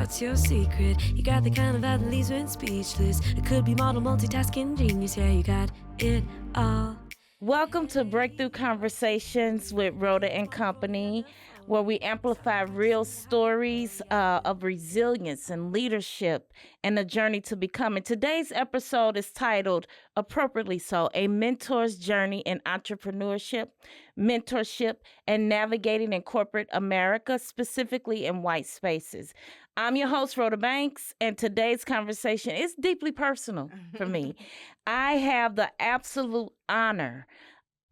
what's your secret? You got the kind of vibe that leaves me speechless. It could be model, multitasking genius. Yeah, you got it all. Welcome to Breakthrough Conversations with Rhoda and Company, where we amplify real stories of resilience and leadership and the journey to becoming. Today's episode is titled, appropriately so, A Mentor's Journey in Entrepreneurship, Mentorship, and Navigating in Corporate America, specifically in white spaces. I'm your host, Rhoda Banks, and today's conversation is deeply personal for me. I have the absolute honor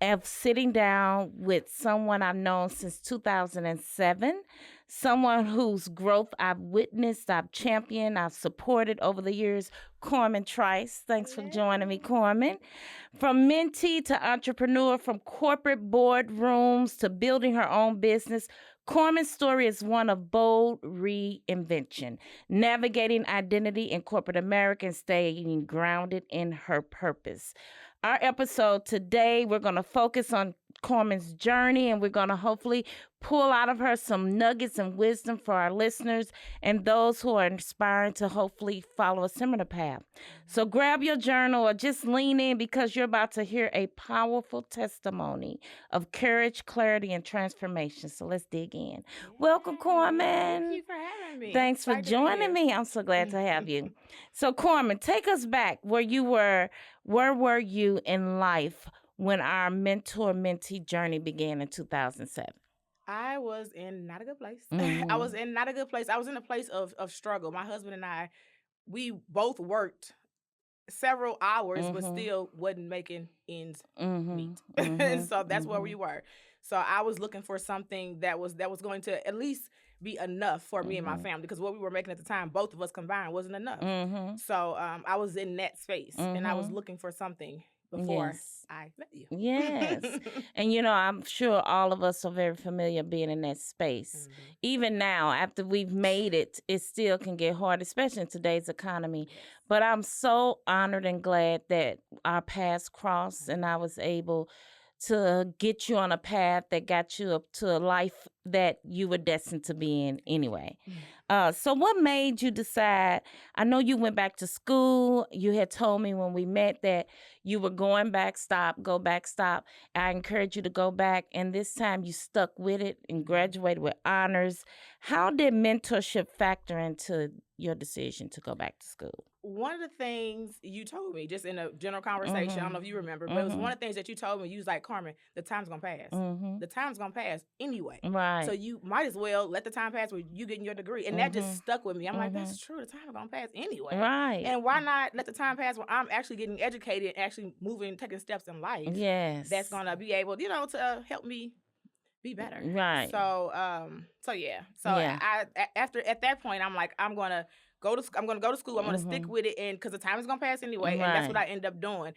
of sitting down with someone I've known since 2007, someone whose growth I've witnessed, I've championed, I've supported over the years, Karmen Trice. Thanks for joining me, Karmen. From mentee to entrepreneur, from corporate boardrooms to building her own business, Karmen's story is one of bold reinvention, navigating identity in corporate America and staying grounded in her purpose. Our episode today, we're going to focus on Karmen's journey, and we're going to hopefully pull out of her some nuggets and wisdom for our listeners and those who are inspiring to hopefully follow a similar path. So grab your journal or just lean in because you're about to hear a powerful testimony of courage, clarity, and transformation. So let's dig in. Welcome, Karmen. Thank you for having me. Thanks for joining me. I'm so glad to have you. So, Karmen, take us back where you were. Where were you in life when our mentor-mentee journey began in 2007? I was in not a good place. Mhm. I was in not a good place. I was in a place of struggle. My husband and I, we both worked several hours, but still wasn't making ends meet. And so that's where we were. So I was looking for something that was going to at least be enough for me and my family, because what we were making at the time, both of us combined, wasn't enough. So I was in that space, and I was looking for something before I met you. Yes. And, you know, I'm sure all of us are very familiar being in that space. Even now, after we've made it, it still can get hard, especially in today's economy. But I'm so honored and glad that our paths crossed and I was able to get you on a path that got you up to a life that you were destined to be in anyway. So what made you decide? I know you went back to school. You had told me when we met that you were going back, go back, stop. I encouraged you to go back, and this time you stuck with it and graduated with honors. How did mentorship factor into your decision to go back to school? One of the things you told me, just in a general conversation, I don't know if you remember, but it was one of the things that you told me. You was like, Karmen, the time's going to pass. The time's going to pass anyway. Right. So you might as well let the time pass with you getting your degree. And that just stuck with me. I'm like, that's true. The time's going to pass anyway. Right. And why not let the time pass when I'm actually getting educated and actually moving, taking steps in life? Yes. That's going to be able, to help me be better. Right. So, yeah. So I at that point, I'm like, I'm going to go to school. I'm going to stick with it, and because the time is going to pass anyway, and that's what I end up doing.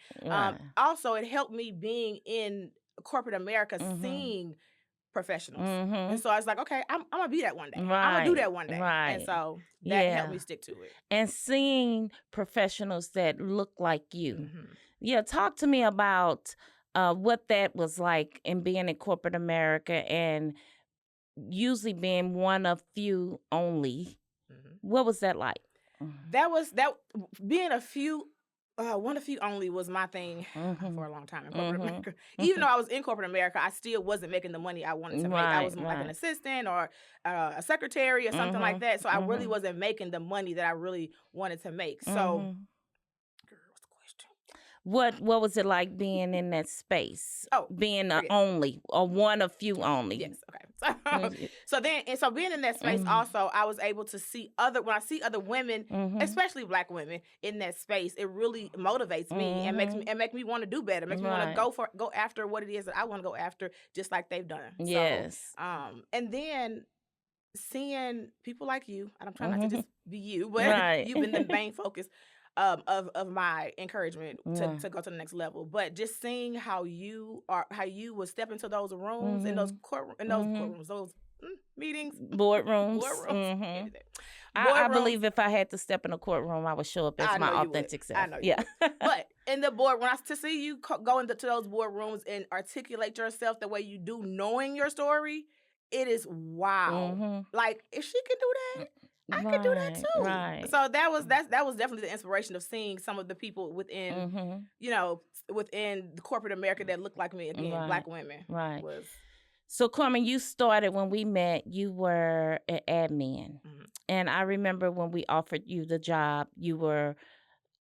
Also, it helped me being in corporate America, seeing professionals, and so I was like, okay, I'm gonna be that one day. I'm gonna do that one day, and so that helped me stick to it. And seeing professionals that look like you. Yeah, talk to me about what that was like in being in corporate America and usually being one of few only. What was that like? Being one of few only was my thing for a long time in corporate America. Even though I was in corporate America, I still wasn't making the money I wanted to make. I was like an assistant or a secretary or something like that. So I really wasn't making the money that I really wanted to make. So, what's the question? What was it like being in that space? Being only or one of few only. Yes. Okay. So being in that space also, I was able to see when I see other women, especially Black women in that space, it really motivates me and makes me want to do better. Makes me want to go after what it is that I want to go after, just like they've done. Yes. So, and then seeing people like you, and I'm trying not to just be you, but you've been the main focus of my encouragement to go to the next level. But just seeing how you would step into those rooms, in those courtrooms, those meetings, boardrooms. I believe if I had to step in a courtroom, I would show up as my authentic self. I know you would. But in the board, to see you go into those boardrooms and articulate yourself the way you do, knowing your story, it is wow. Like, if she can do that, I could do that too. Right. So that was definitely the inspiration of seeing some of the people within, within the corporate America that looked like me again, Black women. Right. Was So, Karmen, you started when we met, you were an admin. Mhm. And I remember when we offered you the job, you were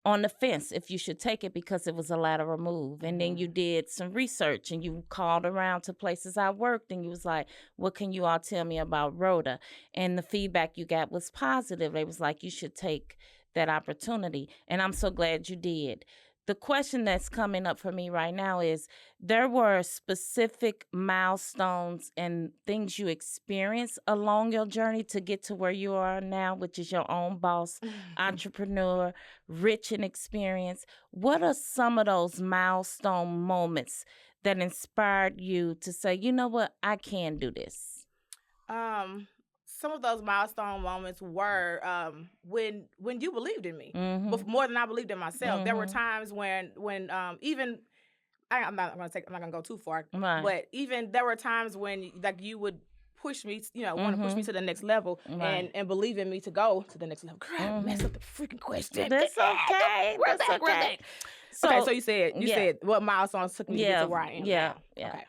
on the fence if you should take it because it was a lateral move. And then you did some research and you called around to places I worked and you was like, what can you all tell me about Rhoda? And the feedback you got was positive. They was like, you should take that opportunity. And I'm so glad you did. The question that's coming up for me right now is, there were specific milestones and things you experienced along your journey to get to where you are now, which is your own boss, entrepreneur, rich in experience. What are some of those milestone moments that inspired you to say, you know what, I can do this? Some of those milestone moments were when you believed in me, Mhm. more than I believed in myself. There were times when even I'm not gonna go too far, Right. but even there were times when like you would push me, want to push me to the next level Right. and believe in me to go to the next level. Girl, I messed up the freaking question. That's okay. Real That's back, real okay. back. Okay, so you said yeah. what milestones took me to get to where I am Yeah. now. Yeah. Okay.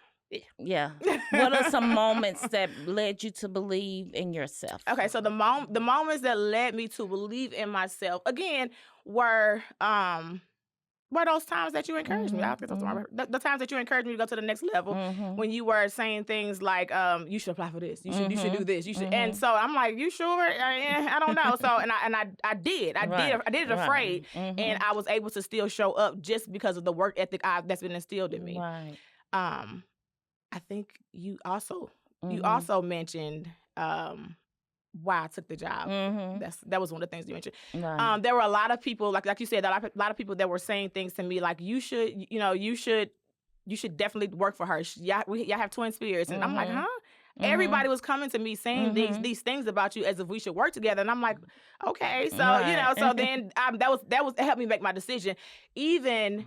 Yeah. What are some moments that led you to believe in yourself? Okay, so the moments that led me to believe in myself again were those times that you encouraged me. The times that you encouraged me to go to the next level when you were saying things like, you should apply for this, you should do this, you should. And so I'm like, you sure? I don't know. So and I did it afraid, and I was able to still show up just because of the work ethic that's been instilled in me. Right. I think you also mentioned why I took the job. That was one of the things you mentioned. Right. There were a lot of people, like you said, a lot of people that were saying things to me like, you should definitely work for her. Y'all have twin spirits, and I'm like, huh? Everybody was coming to me saying these things about you as if we should work together, and I'm like, okay, so Right. so then that helped me make my decision. Even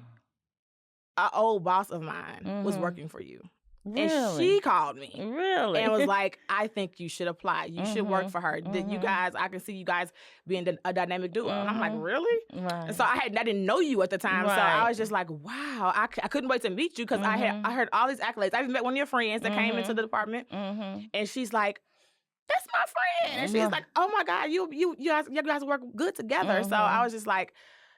an old boss of mine was working for you. Really? And she called me. Really? And was like, I think you should apply. You should work for her. That you guys, I can see you guys being a dynamic duo. And I'm like, really? Right. And so I didn't know you at the time. So I was just like, wow, I couldn't wait to meet you because I heard all these accolades. I even met one of your friends that came into the department. And she's like, that's my friend. And she's like, oh my God, you guys work good together. So I was just like,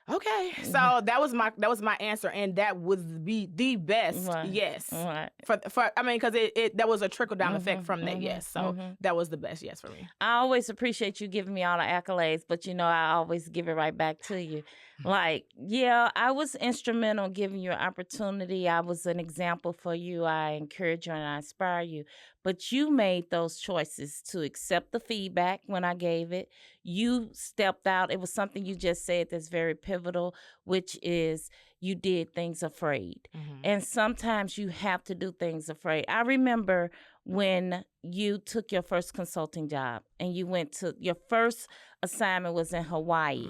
okay, so that was my answer, and that would be the best yes. Right. For because there was a trickle down effect from that yes, so that was the best yes for me. I always appreciate you giving me all the accolades, but I always give it right back to you. Like, yeah, I was instrumental in giving you an opportunity. I was an example for you. I encourage you and I inspire you. But you made those choices to accept the feedback when I gave it. You stepped out. It was something you just said that's very pivotal, which is you did things afraid. And sometimes you have to do things afraid. I remember when you took your first consulting job and you went to your first assignment was in Hawaii.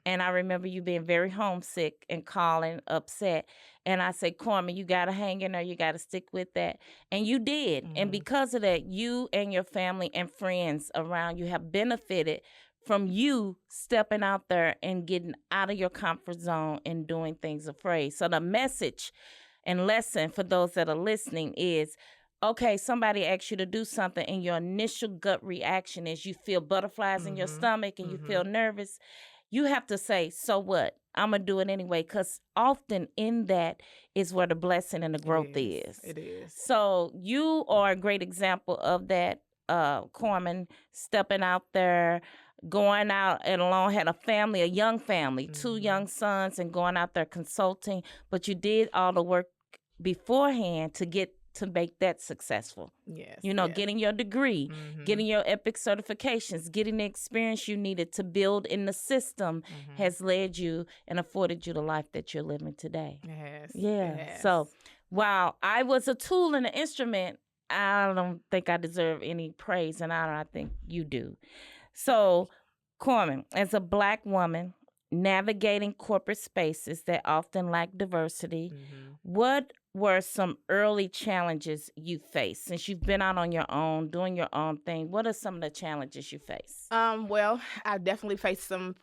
And I remember you being very homesick and calling upset. And I said, Karmen, you got to hang in there. You got to stick with that. And you did. And because of that, you and your family and friends around you have benefited from you stepping out there and getting out of your comfort zone and doing things afraid. So the message and lesson for those that are listening is, okay, somebody asks you to do something and your initial gut reaction is you feel butterflies in your stomach and you feel nervous. You have to say, so what? I'm going to do it anyway, because often in that is where the blessing and the growth is. It is. So you are a great example of that, Karmen, stepping out there, going out and alone, had a family, a young family, 2 young sons, and going out there consulting. But you did all the work beforehand to make that successful. Yes. Getting your degree, getting your EPIC certifications, getting the experience you needed to build in the system has led you and afforded you the life that you're living today. Yes. Yeah. Yes. So while I was a tool and an instrument, I don't think I deserve any praise and honor. I think you do. So, Karmen, as a Black woman navigating corporate spaces that often lack diversity. Mm-hmm. What were some early challenges you faced since you've been out on your own, doing your own thing? What are some of the challenges you face? Well, I definitely faced some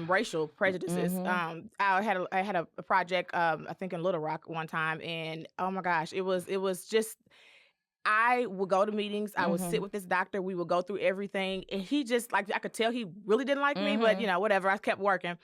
racial prejudices. Mm-hmm. I had a project, I think in Little Rock one time, and oh my gosh, it was just. I would go to meetings. I would sit with this doctor. We would go through everything, and he just like I could tell he really didn't like me, but whatever. I kept working,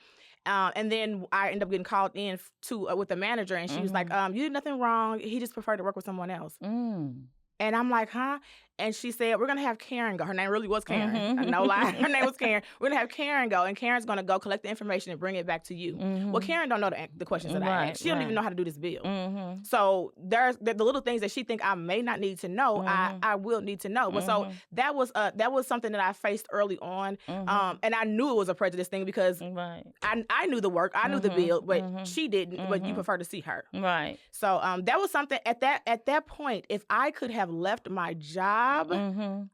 and then I ended up getting called in to with the manager, and she was like, "You did nothing wrong. He just preferred to work with someone else." And I'm like, huh? And she said, we're going to have Karen go. Her name really was Karen. No lie. Her name was Karen. We're going to have Karen go, and Karen's going to go collect the information and bring it back to you. Well, Karen don't know the questions that I asked. She don't even know how to do this bill. So there's the little things that she think I may not need to know, I will need to know. But so that was something that I faced early on. And I knew it was a prejudice thing because I knew the work. I knew the bill, but she didn't. But you prefer to see her. Right. So that was something at that point, if I could have left my job,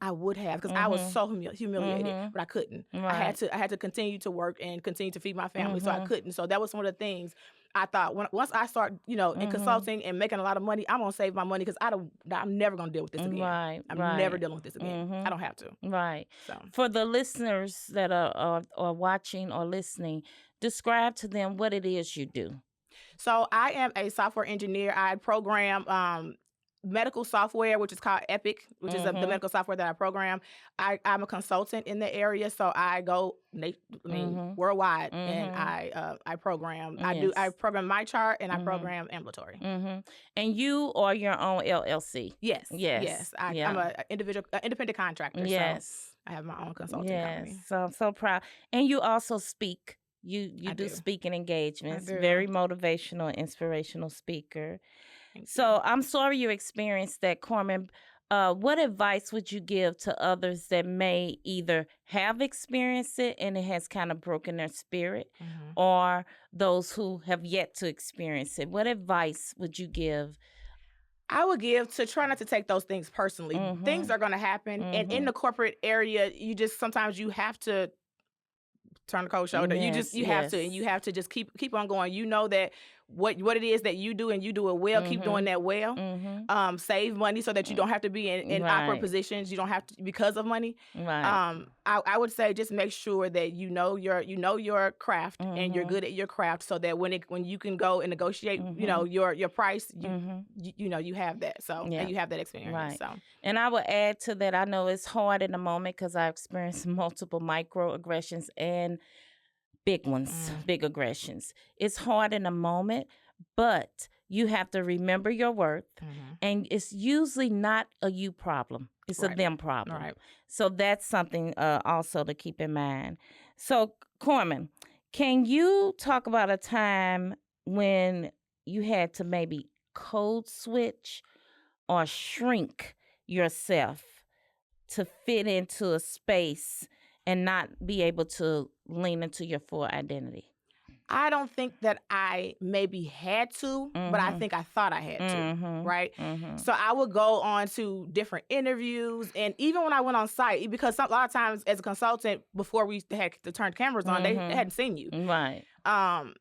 I would have, because I was so humiliated, but I couldn't. Right. I had to continue to work and continue to feed my family, so I couldn't. So that was one of the things I thought once I start, in consulting and making a lot of money, I'm gonna save my money because I'm never gonna deal with this again. Right. I'm never dealing with this again. I don't have to. Right. So for the listeners that are watching or listening, describe to them what it is you do. So I am a software engineer. I program medical software, which is called Epic, which is the medical software that I program. I'm a consultant in the area, so I go worldwide, and I program. Yes. I program my chart, and I program ambulatory. And you are your own LLC. Yes. I'm an independent contractor. Yes. So I have my own consulting company. So I'm so proud. And you also speak. You do speaking engagements. Very motivational, inspirational speaker. So I'm sorry you experienced that, Karmen. What advice would you give to others that may either have experienced it and it has kind of broken their spirit, or those who have yet to experience it? What advice would you give? I would give to try not to take those things personally. Things are going to happen. And in the corporate area, sometimes you have to turn the cold shoulder. You have to, and you have to just keep on going. You know that what it is that you do, and you do it well. Keep doing that well. Save money so that you don't have to be in awkward positions. You don't have to because of money. Right. I would say just make sure that you know your craft, and you're good at your craft, so that when you can go and negotiate, your price, you have that. So and you have that experience. Right. So. And I would add to that, I know it's hard in the moment because I experienced multiple microaggressions and big ones, big aggressions. It's hard in the moment, but you have to remember your worth. And it's usually not a you problem. It's a them problem. Right. So that's something also to keep in mind. So, Karmen, can you talk about a time when you had to maybe code switch or shrink yourself to fit into a space and not be able to lean into your full identity? I don't think that I maybe had to, but I think I thought I had to, right? So I would go on to different interviews, and even when I went on site, because a lot of times as a consultant, before we had to turn cameras on, they hadn't seen you. Right.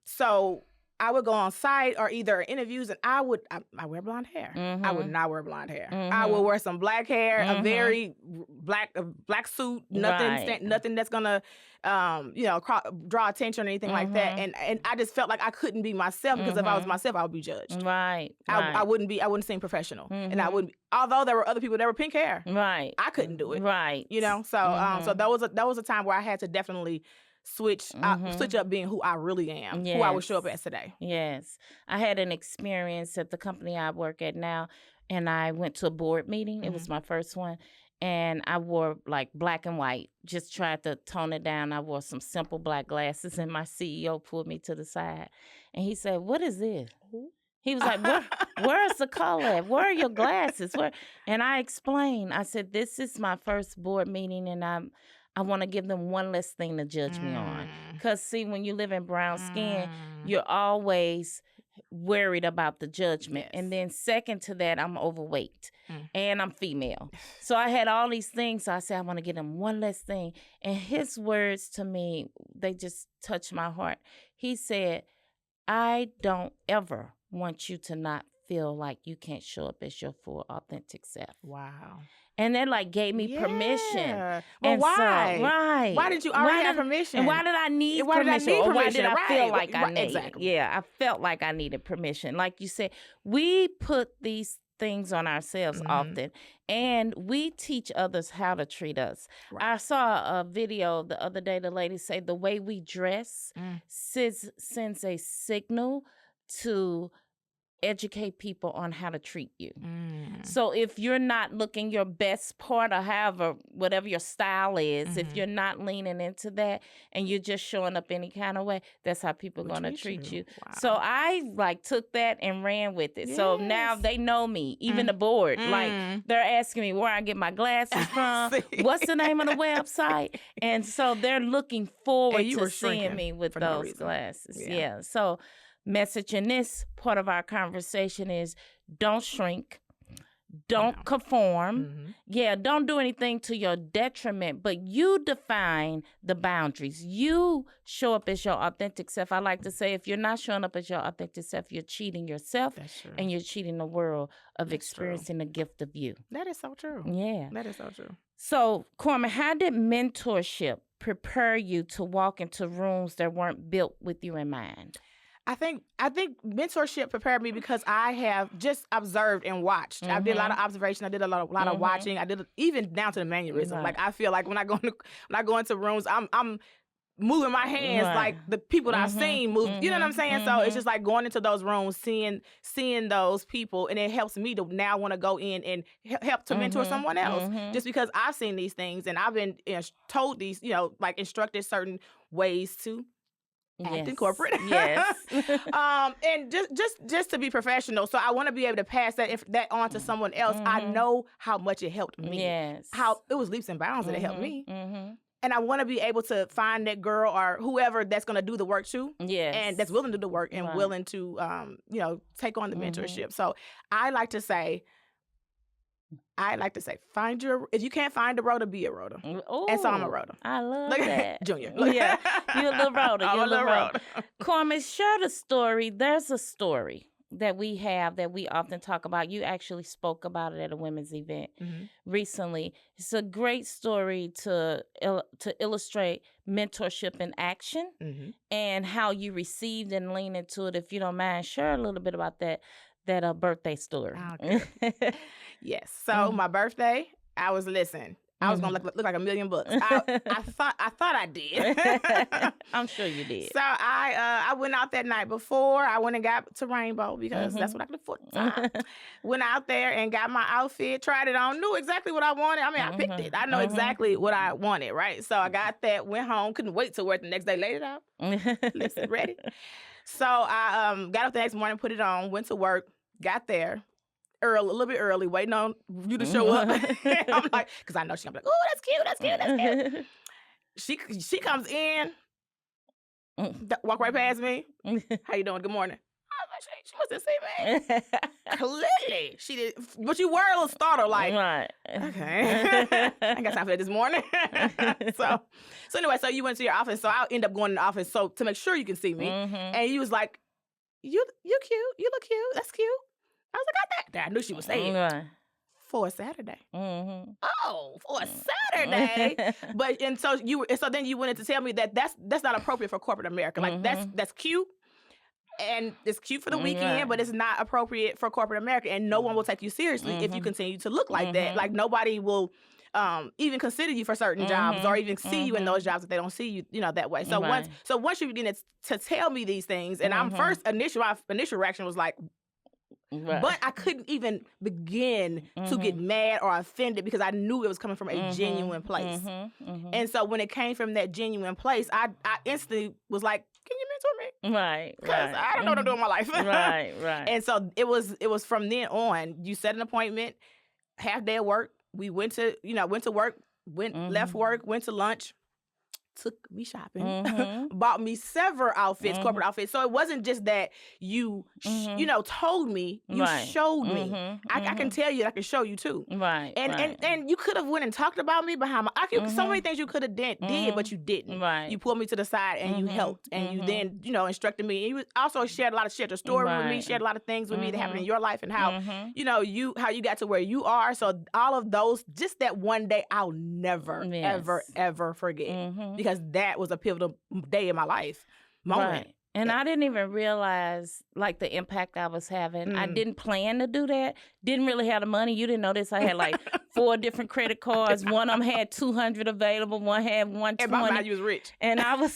So I would go on site or either interviews, and I wear blonde hair. I would not wear blonde hair. I would wear some black hair, a very black suit, nothing that's gonna draw attention or anything like that. And I just felt like I couldn't be myself, because if I was myself, I would be judged. Right. I wouldn't seem professional, and I wouldn't. Although there were other people that were pink hair, right, I couldn't do it. Right. So so that was a time where I had to definitely switch up being who I really am, who I would show up as today. Yes. I had an experience at the company I work at now, and I went to a board meeting. It was my first one, and I wore like black and white, just tried to tone it down. I wore some simple black glasses, and my CEO pulled me to the side, and he said, "What is this?" He was like, where's the color at? Where are your glasses? And I explained. I said, this is my first board meeting, and I want to give them one less thing to judge me on. Because, see, when you live in brown skin, you're always worried about the judgment. Yes. And then second to that, I'm overweight Mm. and I'm female. So I had all these things. So I said, I want to get him one less thing. And his words to me, they just touched my heart. He said, I don't ever want you to not feel like you can't show up as your full authentic self. Wow. And that like gave me permission. Well, And why? So, right. Why did you already have permission? And why did I need Why did I permission? need Or why did permission? I feel Right. like I Right. needed? Exactly. Yeah, I felt like I needed permission. Like you said, we put these things on ourselves often, and we teach others how to treat us. Right. I saw a video the other day. The lady said the way we dress sends a signal to educate people on how to treat you. So if you're not looking your best part or however, whatever your style is, if you're not leaning into that and you're just showing up any kind of way, that's how people are going to treat you. Wow. So I like took that and ran with it. So now they know me, even the board. Like they're asking me where I get my glasses from, what's the name of the website. And so they're looking forward to seeing me with those glasses. Yeah. So message in this part of our conversation is don't shrink, don't conform. Yeah, don't do anything to your detriment, but you define the boundaries. You show up as your authentic self. I like to say if you're not showing up as your authentic self, you're cheating yourself and you're cheating the world of experiencing the gift of you. That is so true. Yeah. That is so true. So, Karmen, how did mentorship prepare you to walk into rooms that weren't built with you in mind? I think mentorship prepared me because I have just observed and watched. I did a lot of observation. I did a lot of watching. I did even down to the mannerism. Like I feel like when I go into rooms, I'm moving my hands like the people that I've seen move. You know what I'm saying? So it's just like going into those rooms, seeing those people, and it helps me to now want to go in and help to mentor someone else. Just because I've seen these things and I've been told these, like instructed certain ways to act in corporate. Yes. And just to be professional. So I want to be able to pass that on to someone else. I know how much it helped me. Yes. How it was leaps and bounds that it helped me. And I want to be able to find that girl or whoever that's going to do the work too. Yes. And that's willing to do the work and willing to, take on the mentorship. So I like to say, if you can't find a Rhoda, be a Rhoda. Ooh, and so I'm a Rhoda. I love that. Junior. Yeah, you're a little Rhoda. I'm You're a little Rhoda. Karmen, share the story. There's a story that we have that we often talk about. You actually spoke about it at a women's event recently. It's a great story to illustrate mentorship in action and how you received and leaned into it. If you don't mind, share a little bit about that birthday story. Okay. Yes. So my birthday, I was gonna look like $1 million. I thought I did. I'm sure you did. So I went out that night before. I went and got to Rainbow because that's what I could afford. Went out there and got my outfit, tried it on, knew exactly what I wanted. I mean, I picked it. I know exactly what I wanted, right? So I got that, went home, couldn't wait to work the next day, laid it out. Listen, ready? So I got up the next morning, put it on, went to work, got there. A little bit early, waiting on you to show up. I'm like, because I know she's gonna be like, oh, that's cute. She comes in, walk right past me. How you doing? Good morning. I was like, she must have seen me. Clearly, she did. But you were a little startled, like, right. Okay, I ain't got time for that this morning. so anyway, so you went to your office. So I'll end up going to the office so to make sure you can see me. And you was like, you cute. You look cute. That's cute. I was like, I got that. I knew she was saying for a Saturday. Oh, for a Saturday. So then you wanted to tell me that that's not appropriate for corporate America. Like that's cute. And it's cute for the weekend, but it's not appropriate for corporate America. And no one will take you seriously if you continue to look like that. Like nobody will even consider you for certain jobs or even see you in those jobs if they don't see you, that way. So once you begin to tell me these things, and I'm initial reaction was like, but I couldn't even begin to get mad or offended because I knew it was coming from a genuine place. And so when it came from that genuine place, I instantly was like, can you mentor me? Right. Because I don't know what I'm doing in my life. Right. And so it was from then on, you set an appointment, half day of work. We went to work, left work, went to lunch, took me shopping, bought me several outfits, corporate outfits. So it wasn't just that you, told me, you showed me. I can tell you, I can show you too. Right. And you could have went and talked about me behind my, so many things you could have did, but you didn't. Right. You pulled me to the side and you helped, and you then, instructed me. And you also shared your story with me, shared a lot of things with me that happened in your life and how, how you got to where you are. So all of those, just that one day, I'll never, ever forget, because that was a pivotal day in my life moment. Right. And I didn't even realize, like, the impact I was having. I didn't plan to do that. Didn't really have the money. You didn't know this. I had, like, 4 different credit cards. One of them had $200 available. One had $120. Everybody you was rich. And I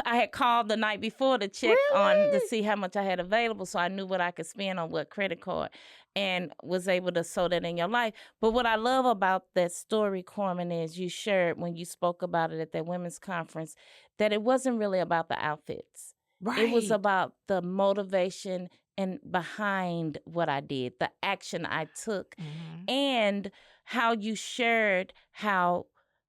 had called the night before to check on to see how much I had available, so I knew what I could spend on what credit card, and was able to sow that in your life. But what I love about that story, Karmen, is you shared when you spoke about it at that women's conference that it wasn't really about the outfits. Right. It was about the motivation and behind what I did, the action I took, and how you shared how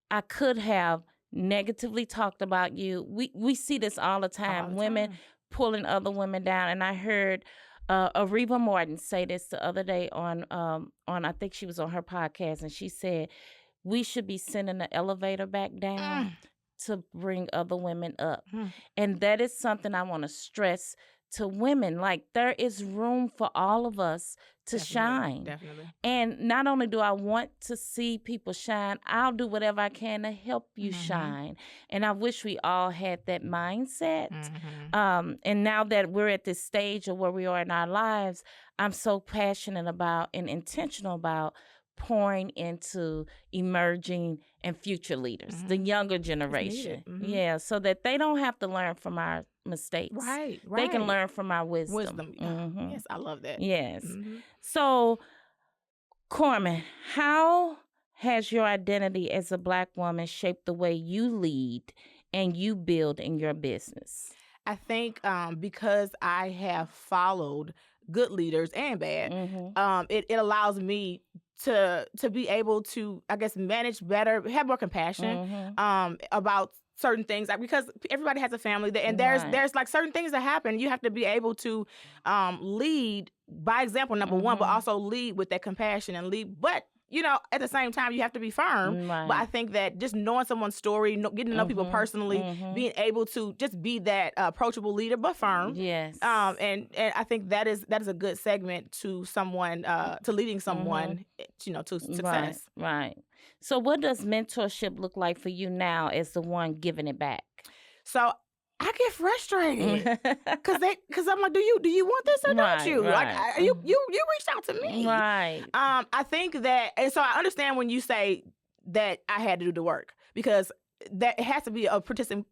I could have negatively talked about you. We see this all the time, women pulling other women down. And I heard Areva Martin say this the other day on I think she was on her podcast, and she said, we should be sending the elevator back down to bring other women up. And that is something I want to stress to women. Like, there is room for all of us to shine. Definitely. And not only do I want to see people shine, I'll do whatever I can to help you shine. And I wish we all had that mindset. And now that we're at this stage of where we are in our lives, I'm so passionate about and intentional about pouring into emerging and future leaders, the younger generation. Yeah, so that they don't have to learn from our mistakes. Right. They can learn from our wisdom. Yes, I love that. Yes. So, Karmen, how has your identity as a Black woman shaped the way you lead and you build in your business? I think because I have followed good leaders and bad, it allows me to be able to, I guess, manage better, have more compassion about certain things, because everybody has a family, and there's like certain things that happen. You have to be able to lead by example, number one, but also lead with that compassion and lead. But at the same time, you have to be firm. But I think that just knowing someone's story, getting to know people personally, being able to just be that approachable leader, but firm. Yes. And I think that is a good segment to someone, to leading someone, to success. Right. So what does mentorship look like for you now as the one giving it back? So I get frustrated because I'm like, do you want this or don't you? Like, you reached out to me, right? I think that, and so I understand when you say that I had to do the work, because that it has to be a participant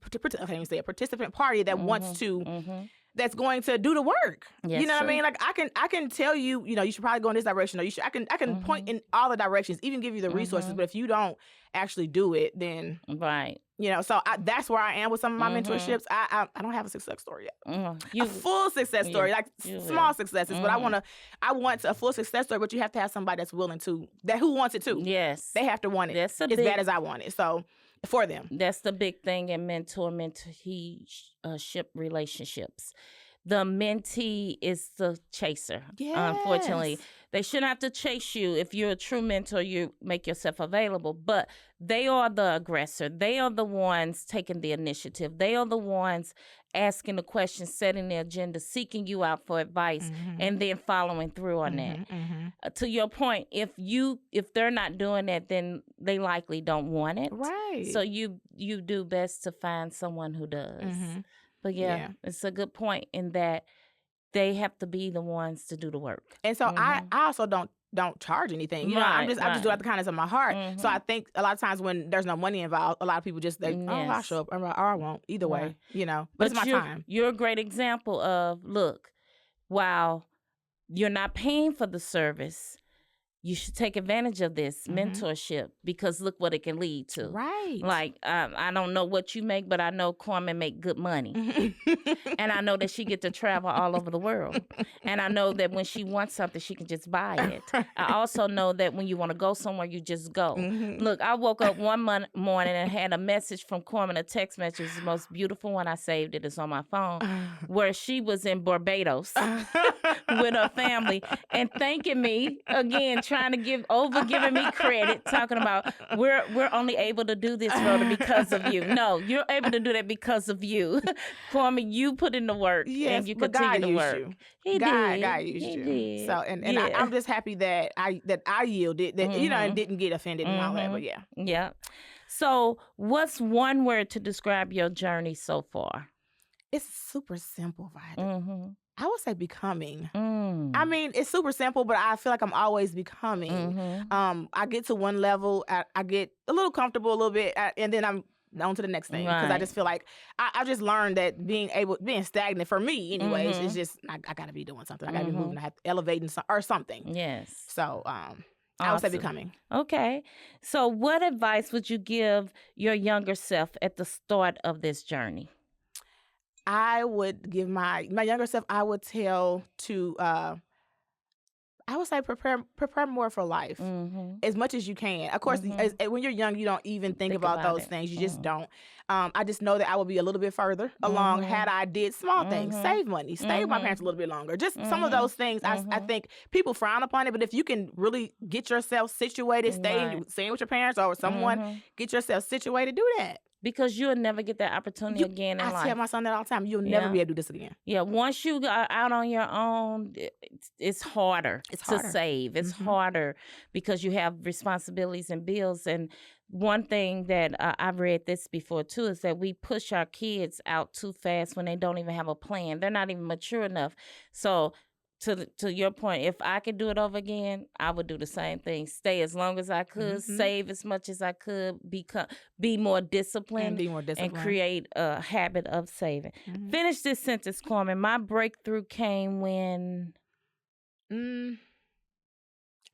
party that wants to. That's going to do the work. Yes, you know what I mean? Like, I can tell you, you should probably go in this direction, or I can point in all the directions, even give you the resources. But if you don't actually do it, then right. So that's where I am with some of my mentorships. I don't have a success story yet. A full success story, like small successes. But I want a full success story. But you have to have somebody that's willing to, who wants it too. Yes, they have to want it as bad as I want it. So for them, that's the big thing in mentee ship relationships. The mentee is the chaser. Yes. Unfortunately, they shouldn't have to chase you. If you're a true mentor, you make yourself available. But they are the aggressor. They are the ones taking the initiative. They are the ones asking the questions, setting the agenda, seeking you out for advice, and then following through on that. To your point, if they're not doing that, then they likely don't want it. Right. So you do best to find someone who does. But yeah, it's a good point in that they have to be the ones to do the work. And so I also don't charge anything. I just do it out the kindness of my heart. So I think a lot of times when there's no money involved, a lot of people just I'll show up, or I won't. Either way, But it's my time. You're a great example of, look, while you're not paying for the service, you should take advantage of this Mhm. mentorship because look what it can lead to. Right. Like, I don't know what you make, but I know Karmen make good money. And I know that she get to travel all over the world. And I know that when she wants something, she can just buy it. I also know that when you want to go somewhere, you just go. Mhm. Look, I woke up one morning and had a message from Karmen, a text message, the most beautiful one. I saved it. It's on my phone, where she was in Barbados with her family and thanking me again, trying to giving me credit, talking about we're only able to do this, Rhoda, because of you. No, you're able to do that because of you. Karmen, you put in the work and you but continue God to used work. you. He God did. used He you. did. So and Yeah. I'm just happy that I yielded, that and didn't get offended and all that. But yeah. Yeah. So what's one word to describe your journey so far? It's super simple, Vida. Mm-hmm. I would say becoming. Mm. I mean, it's super simple, but I feel like I'm always becoming. I get to one level, I get a little comfortable a little bit, and then I'm on to the next thing because I Right. just feel like I just learned that being stagnant for me, anyways, is just I got to be doing something. I got to be moving. I have to elevating or something. Yes. So I would say becoming. Okay. So what advice would you give your younger self at the start of this journey? I would give my younger self, I would tell to I would say prepare more for life as much as you can. Of course, when you're young, you don't even think about those things. You just don't. I just know that I would be a little bit further along had I did small things, save money, stay with my parents a little bit longer. Just some of those things. I think people frown upon it, but if you can really get yourself situated, staying with your parents or with someone, get yourself situated, do that. Because you'll never get that opportunity again in life. I tell my son that all the time. You'll never be able to do this again. Yeah, once you are out on your own, it's harder to save. It's harder because you have responsibilities and bills. And one thing that I've read this before too is that we push our kids out too fast when they don't even have a plan. They're not even mature enough. So to your point, if I could do it over again, I would do the same thing. Stay as long as I could, save as much as I could, be more disciplined, and create a habit of saving. Finish this sentence, Karmen. My breakthrough came when?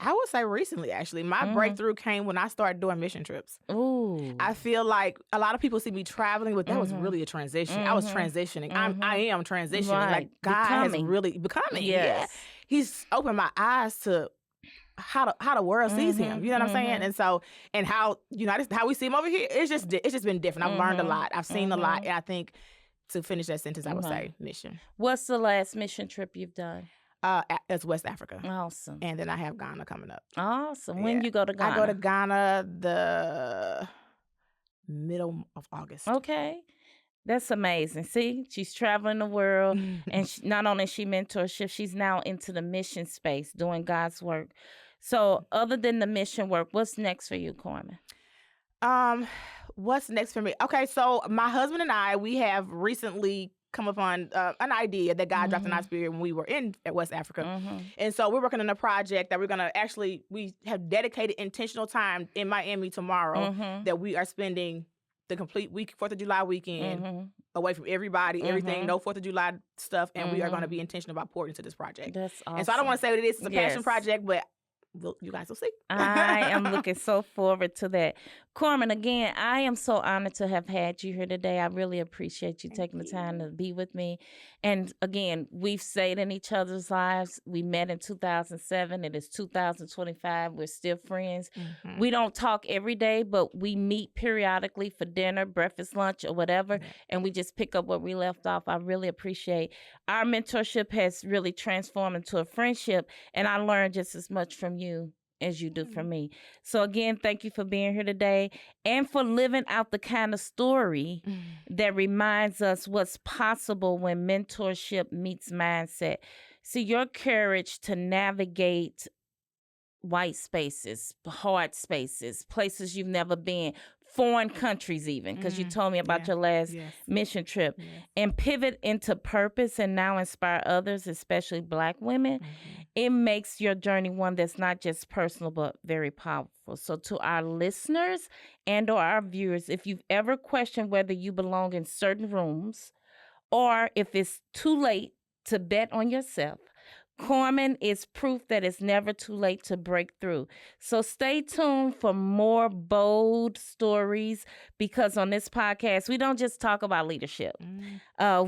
I would say recently, actually. My breakthrough came when I started doing mission trips. Ooh. I feel like a lot of people see me traveling, but that was really a transition. I was transitioning. I am transitioning. Right. Like God has really becoming. Yes. Yeah. He's opened my eyes to how the world sees him. You know what I'm saying? And so, and how how we see him over here, it's just been different. I've learned a lot. I've seen a lot. And I think to finish that sentence, I would say mission. What's the last mission trip you've done? It's West Africa. Awesome. And then I have Ghana coming up. Awesome. When you go to Ghana? I go to Ghana the middle of August. Okay. That's amazing. See, she's traveling the world, and not only is she mentorship, she's now into the mission space doing God's work. So other than the mission work, what's next for you, Karmen? What's next for me? Okay, so my husband and I, we have recently come upon an idea that God dropped in our spirit when we were at West Africa. And so we're working on a project that we're going to we have dedicated intentional time in Miami tomorrow that we are spending the complete week, 4th of July weekend, away from everybody, everything, no 4th of July stuff, and we are going to be intentional about pouring into this project. That's awesome. And so I don't want to say what it is. It's a passion project, but you guys will see. I am looking so forward to that. Karmen, again, I am so honored to have had you here today. I really appreciate you taking the time to be with me. And again, we've stayed in each other's lives. We met in 2007. It is 2025. We're still friends. We don't talk every day, but we meet periodically for dinner, breakfast, lunch, or whatever, and we just pick up where we left off. I really appreciate our mentorship has really transformed into a friendship, and I learned just as much from you as you do from me. So again, thank you for being here today and for living out the kind of story that reminds us what's possible when mentorship meets mindset. See, your courage to navigate white spaces, hard spaces, places you've never been, foreign countries even, because you told me about your last mission trip, and pivot into purpose and now inspire others, especially Black women. It makes your journey one that's not just personal, but very powerful. So to our listeners and or our viewers, if you've ever questioned whether you belong in certain rooms or if it's too late to bet on yourself, Karmen is proof that it's never too late to break through. So stay tuned for more bold stories, because on this podcast, we don't just talk about leadership.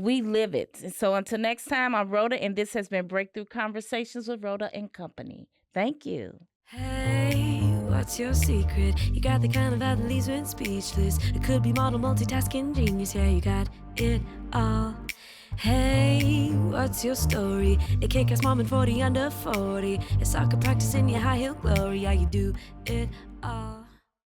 We live it. And so until next time, I'm Rhoda, and this has been Breakthrough Conversations with Rhoda and Company. Thank you. Hey, what's your secret? You got the kind of vibe that leaves you speechless. It could be model multitasking genius. Yeah, you got it all. Hey, what's your story? A kick-ass mom and 40 under 40. A soccer practice in your high heel glory. Yeah, you do it all.